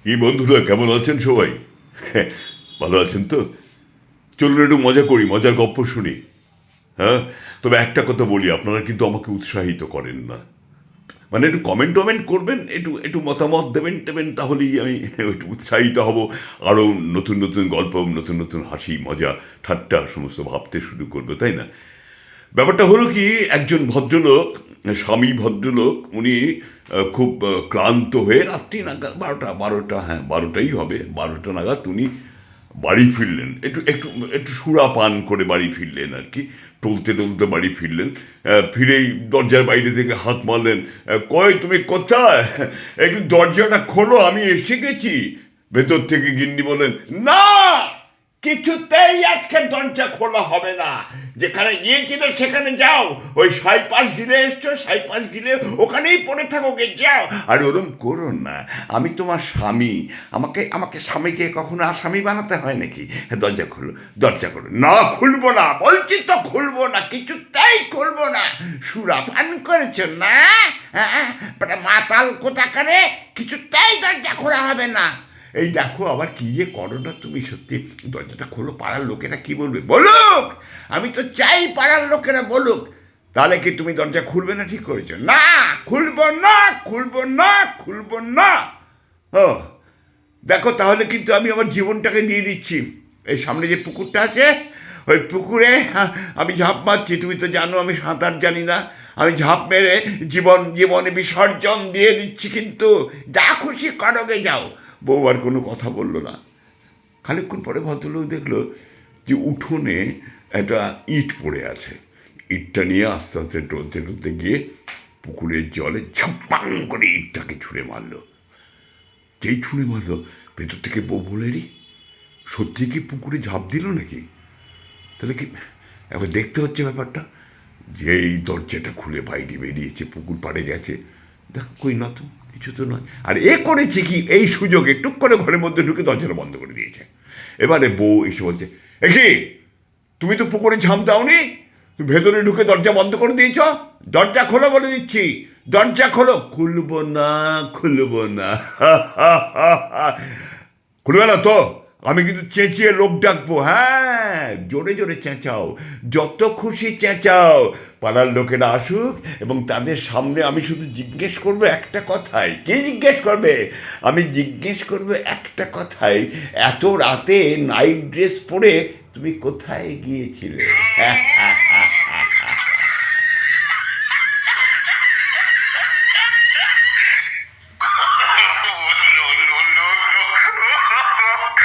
কি বন্ধুরা, কেমন আছেন সবাই? ভালো আছেন তো? চলুন একটু মজা করি, মজার গপ্প শুনি। হ্যাঁ, তবে একটা কথা বলি, আপনারা কিন্তু আমাকে উৎসাহিত করেন না। মানে একটু কমেন্ট টমেন্ট করবেন, একটু একটু মতামত দেবেন টেবেন, তাহলেই আমি একটু উৎসাহিত হব। আরও নতুন নতুন গল্প, নতুন নতুন হাসি মজা ঠাট্টা সমস্ত ভাবতে শুরু করবো, তাই না? ব্যাপারটা হলো কি, একজন ভদ্রলোক, স্বামী ভদ্রলোক, উনি খুব ক্লান্ত হয়ে রাত্রি নাগাদ 12টা, হ্যাঁ 12টাই হবে, 12টা নাগাদ উনি বাড়ি ফিরলেন, একটু একটু একটু সুরা পান করে বাড়ি ফিরলেন আর কি। টলতে টলতে বাড়ি ফিরলেন। ফিরেই দরজার বাইরে থেকে হাত মারলেন। কই তুমি কোথায়? একটু দরজাটা খোলো, আমি এসে গেছি। ভেতর থেকে গিন্নি বলেন, না, কিছুতেই আজকে দরজা খোলা হবে না। যেখানে গিয়েছিলে সেখানে যাও। ওই সাইপাশ গিলে এসছো, সাইপাশ গিলে ওখানেই পড়ে থাকো, গে যাও। আর ওরম করো না, আমি তোমার স্বামী। আমাকে আমাকে স্বামীকে কখনো আসামি বানাতে হয় নাকি? দরজা খোলো, দরজা খোলো। না, খুলবো না, বলছি তো খুলবো না, কিছুতেই খুলবো না। সুরা পান করেছো না? মাতাল কোথাকারে, কিছুতেই দরজা খোলা হবে না। এই দেখো আবার কি যে করো না তুমি, সত্যি। দরজাটা খোলো, পাড়ার লোকেরা কি বলবে বলুক। আমি তো চাই পাড়ার লোকেরা বলুক। তাহলে কি তুমি দরজা খুলবে না? ঠিক করেছো না, খুলবো না, খুলবো না, খুলবো না। ও দেখো, তাহলে কিন্তু আমি আমার জীবনটাকে দিয়ে দিচ্ছি। এই সামনে যে পুকুরটা আছে, ওই পুকুরে আমি ঝাঁপ মারছি। তুমি তো জানো আমি সাঁতার জানি না। আমি ঝাঁপ মেরে জীবনে বিসর্জন দিয়ে দিচ্ছি, কিন্তু যা খুশি করোগে যাও। বউ আর কোনো কথা বললো না। খানিকক্ষণ পরে ভদ্রলোক দেখলো যে উঠোনে একটা ইট পড়ে আছে। ইটটা নিয়ে আস্তে আস্তে টলতে টলতে গিয়ে পুকুরের জলে ঝাপাং করে ইটটাকে ছুঁড়ে মারলো। যেই ছুঁড়ে মারলো, ভেতর থেকে বউ বলে, রে সত্যি কি পুকুরে ঝাঁপ দিল নাকি? তাহলে কি, এবার দেখতে হচ্ছে ব্যাপারটা। যেই দরজাটা খুলে বাইরে বেরিয়েছে, পুকুর পাড়ে গেছে, দেখ কই না তো, কিছু তো নয়। আর এ করেছে কি, এই সুযোগে টুক করে ঘরের মধ্যে ঢুকে দরজাটা বন্ধ করে দিয়েছে। এবারে বউ এসে বলছে, কি, তুমি তো পুকুরে ঝাঁপ দাওনি, তুমি ভেতরে ঢুকে দরজা বন্ধ করে দিয়েছ। দরজা খোলো বলে দিচ্ছি, দরজা খোলো। খুলবো না, খুলবো না। খুলবে না তো? আমি কিন্তু চেঁচিয়ে লোক ডাকবো। হ্যাঁ, জোরে জোরে চেঁচাও, যত খুশি চেঁচাও। পাড়ার লোকেরা আসুক এবং তাদের সামনে আমি শুধু জিজ্ঞেস করবো একটা কথাই। কি জিজ্ঞেস করবে? আমি জিজ্ঞেস করবো একটা কথাই, এত রাতে নাইট ড্রেস পরে তুমি কোথায় গিয়েছিলে?